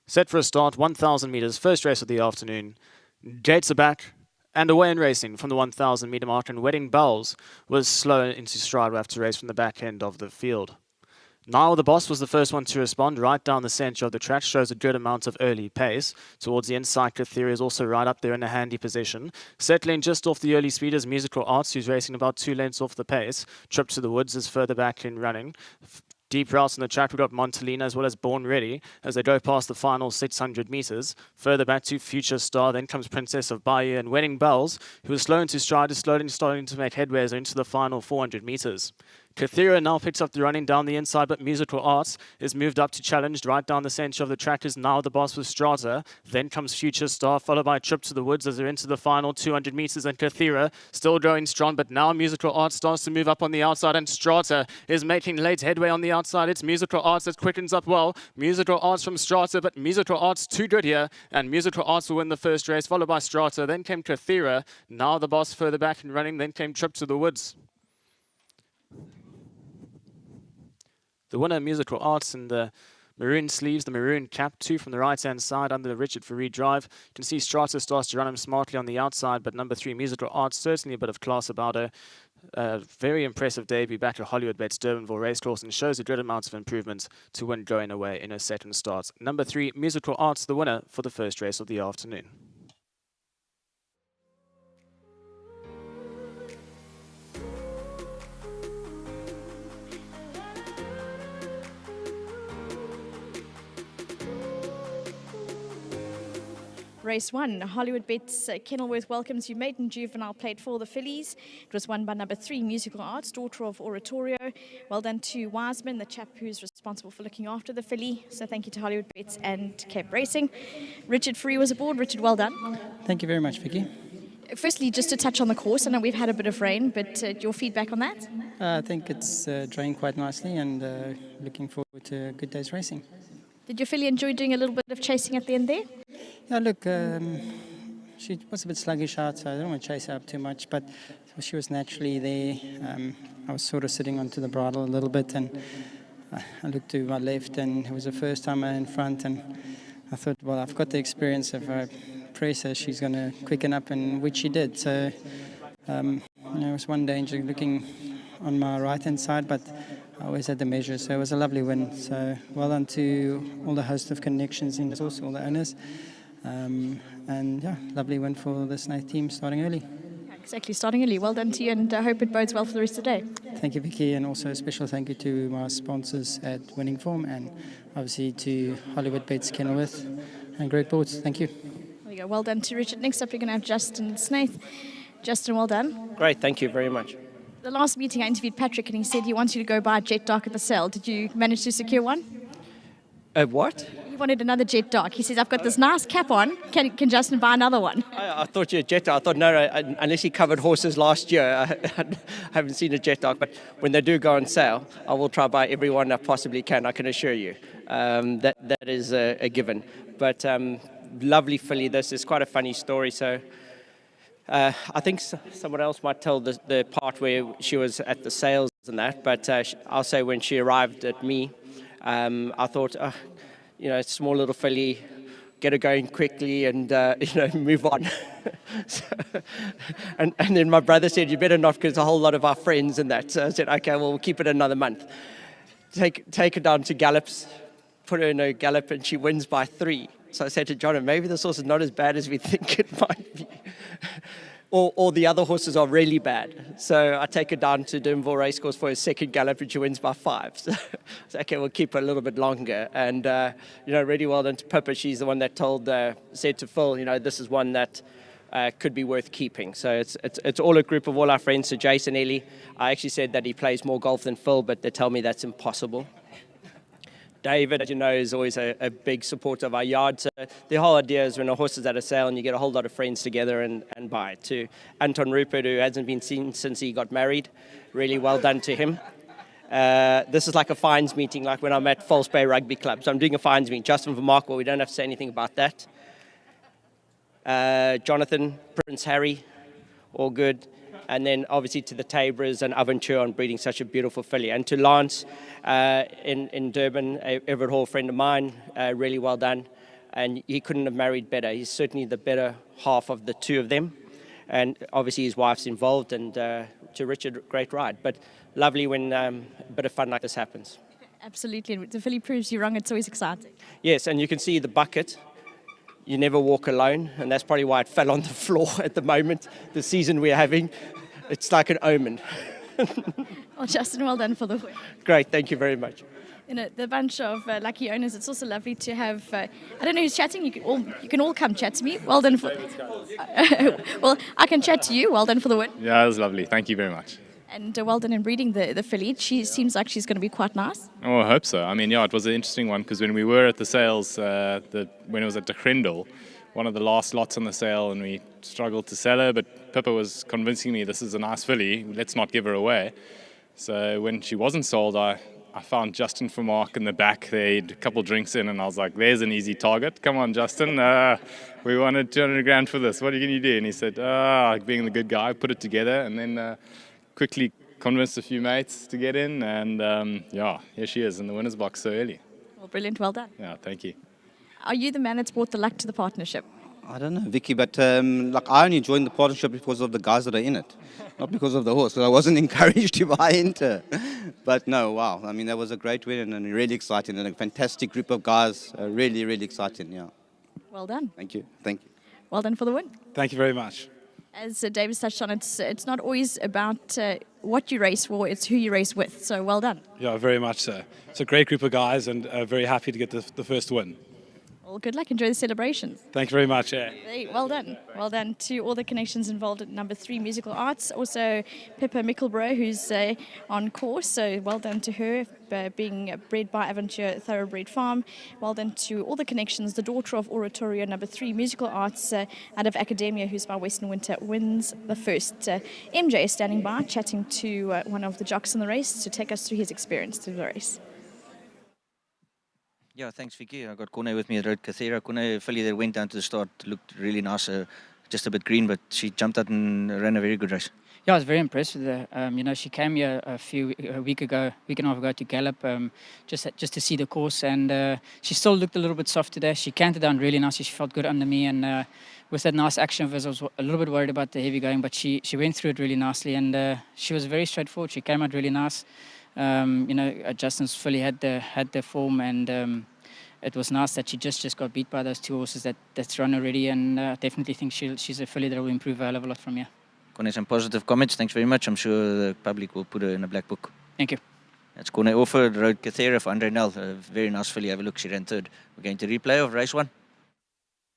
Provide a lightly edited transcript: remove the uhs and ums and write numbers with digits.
Set for a start, 1,000 metres, first race of the afternoon. Gates are back and away in racing from the 1,000 metre mark, and Wedding Bells was slow into stride after race from the back end of the field. Now the Boss was the first one to respond right down the centre of the track, shows a good amount of early pace. Towards the inside, Theory is also right up there in a handy position. Settling just off the early speeders, Musical Arts, who's racing about 2 lengths off the pace. Trip to the Woods is further back in running. Deep routes on the track, we've got Montalina as well as Born Ready as they go past the final 600 metres. Further back to Future Star, then comes Princess of Bahia and Wedding Bells, who is slow into stride, is slowly starting to make headway into the final 400 metres. Kathira now picks up the running down the inside, but Musical Arts is moved up to challenged right down the centre of the track, is now the Boss with Strata. Then comes Future Star, followed by Trip to the Woods as they're into the final 200 metres, and Kathira still going strong, but now Musical Arts starts to move up on the outside, and Strata is making late headway on the outside. It's Musical Arts that quickens up well. Musical Arts from Strata, but Musical Arts too good here, and Musical Arts will win the first race, followed by Strata. Then came Kathira, now the Boss further back and running, then came Trip to the Woods. The winner, Musical Arts, in the maroon sleeves, the maroon cap, 2 from the right-hand side under the Richard Fareed drive. You can see Strata starts to run him smartly on the outside, but number 3, Musical Arts, certainly a bit of class about her. Very impressive debut back at Hollywood Bets Durbanville Racecourse, and shows a good amount of improvement to win going away in her second start. Number 3, Musical Arts, the winner for the first race of the afternoon. Race 1, Hollywood Bets Kenilworth welcomes you. Maiden Juvenile played for the fillies. It was won by number 3, Musical Arts, daughter of Oratorio. Well done to Wiseman, the chap who's responsible for looking after the filly. So thank you to Hollywood Bets and Cape Racing. Richard Fareed was aboard. Richard, well done. Thank you very much, Vicky. Firstly, just to touch on the course, I know we've had a bit of rain, but your feedback on that? I think it's drained quite nicely, and looking forward to a good day's racing. Did your filly enjoy doing a little bit of chasing at the end there? Yeah, look, she was a bit sluggish out, so I don't want to chase her up too much, but she was naturally there. I was sort of sitting onto the bridle a little bit, and I looked to my left, and it was the first time in front, and I thought, well, I've got the experience. If I press her, she's going to quicken up, and which she did. So there was one danger looking on my right-hand side, but I always had the measure, so it was a lovely win. So well done to all the host of connections in the source, all the owners. And yeah, lovely win for the Snaith team starting early. Exactly, starting early. Well done to you, and I hope it bodes well for the rest of the day. Thank you, Vicky, and also a special thank you to my sponsors at Winning Form, and obviously to Hollywood Bets Kenilworth and Great Boards. Thank you. There you go. Well done to Richard. Next up, we're going to have Justin Snaith. Justin, well done. Great, thank you very much. The last meeting I interviewed Patrick, and he said he wants you to go buy a jet dock at the sale. Did you manage to secure one? What? He wanted another jet dock. He says, I've got this nice cap on. Can Justin buy another one? I thought you were a jet dock. I thought, no, unless he covered horses last year, I haven't seen a jet dock. But when they do go on sale, I will try to buy every one I possibly can, I can assure you. That is a given. But lovely filly. This is quite a funny story. So I think someone else might tell the part where she was at the sales and that. But I'll say when she arrived at me, I thought, small little filly, get her going quickly and, move on. and then my brother said, you better not, because a whole lot of our friends and that. So I said, okay, well, we'll keep it another month. Take her down to gallops, put her in a gallop, and she wins by 3. So I said to John, maybe this horse is not as bad as we think it might be. Or the other horses are really bad. So I take her down to Durbanville Racecourse for a second gallop, and she wins by 5. So okay, we'll keep her a little bit longer. And, really well done to Pippa. She's the one that said to Phil, this is one that could be worth keeping. So it's all a group of all our friends. So Jason Ellie, I actually said that he plays more golf than Phil, but they tell me that's impossible. David, as you know, is always a big supporter of our yard. So the whole idea is when a horse is at a sale and you get a whole lot of friends together and buy it. To Anton Rupert, who hasn't been seen since he got married, really well done to him. This is like a fines meeting, like when I'm at False Bay Rugby Club. So I'm doing a fines meeting. Justin Vermark, we don't have to say anything about that. Jonathan, Prince Harry, all good. And then obviously to the Tabrers and Aventure on breeding such a beautiful filly. And to Lance in Durban, Everett Hall, friend of mine, really well done. and he couldn't have married better. He's certainly the better half of the two of them, and obviously his wife's involved, and to Richard, great ride. But lovely when a bit of fun like this happens. Absolutely. And the filly proves you wrong. It's always exciting. Yes, and you can see the bucket. You never walk alone, and that's probably why it fell on the floor at the moment, the season we're having. It's like an omen. Well, Justin, well done for the win. Great, thank you very much. You know, the bunch of lucky owners, it's also lovely to have, I don't know who's chatting, you can all come chat to me. Well done for, well, I can chat to you, well done for the win. Yeah, it was lovely. Thank you very much. And well done in breeding the filly. She seems like she's going to be quite nice. Oh, I hope so. I mean, yeah, it was an interesting one because when we were at the sales, when it was at the Grindel, one of the last lots on the sale, and we struggled to sell her, but Pippa was convincing me this is a nice filly, let's not give her away. So when she wasn't sold, I found Justin for Mark in the back. They'd a couple drinks in, and I was like, there's an easy target. Come on, Justin. We wanted 200 grand for this. What are you going to do? And he said, being the good guy, put it together, and then quickly convinced a few mates to get in, and yeah, here she is in the winner's box so early. Well, brilliant. Well done. Yeah, thank you. Are you the man that's brought the luck to the partnership? I don't know, Vicky, but like I only joined the partnership because of the guys that are in it, not because of the horse. So I wasn't encouraged to buy into. But no, wow. I mean, that was a great win and really exciting, and a fantastic group of guys. Really, really exciting. Yeah. Well done. Thank you. Thank you. Well done for the win. Thank you very much. As David touched on, it's not always about what you race for; it's who you race with. So well done. Yeah, very much so. It's a great group of guys, and very happy to get the first win. Well, good luck. Enjoy the celebrations. Thank you very much. Hey, well done. Well done to all the connections involved at number 3 Musical Arts. Also, Pippa Mickelbro, who's on course. So well done to her, being bred by Aventure Thoroughbred Farm. Well done to all the connections. The daughter of Oratorio, number 3 Musical Arts, out of Academia, who's by Western Winter, wins the first. MJ is standing by, chatting to one of the jocks in the race to take us through his experience through the race. Yeah, thanks, Vicky. I got Kone with me at Road Cathera. Kone filly that went down to the start looked really nice, just a bit green, but she jumped out and ran a very good race. Yeah, I was very impressed with her. You know, she came here a week and a half ago to gallop, just to see the course, and she still looked a little bit soft today. She canted down really nicely. She felt good under me, and with that nice action of hers, I was a little bit worried about the heavy going, but she went through it really nicely, and she was very straightforward. She came out really nice. You know, Justin's filly had the form, and it was nice that she just got beat by those two horses that's run already, and definitely think she's a filly that will improve a hell of a lot from here. Kone, some positive comments. Thanks very much. I'm sure the public will put her in a black book. Thank you. That's Kone offered Road Cathera for Andre Nel. A very nice filly. Have a look. She ran third. We're going to replay of race 1.